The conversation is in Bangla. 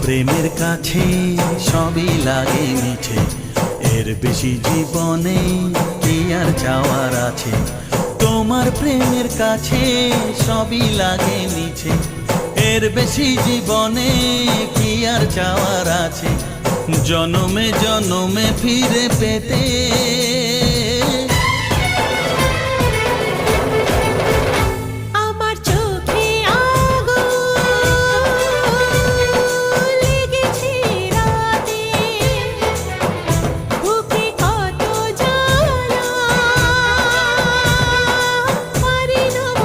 প্রেমের কাছে সবই লাগে মিছে, এর বেশি জীবনে কি আর চাওয়ার আছে। তোমার প্রেমের কাছে সবই লাগে মিছে, এর বেশি জীবনে কি আর চাওয়ার আছে। জনমে জনমে ফিরে পেতে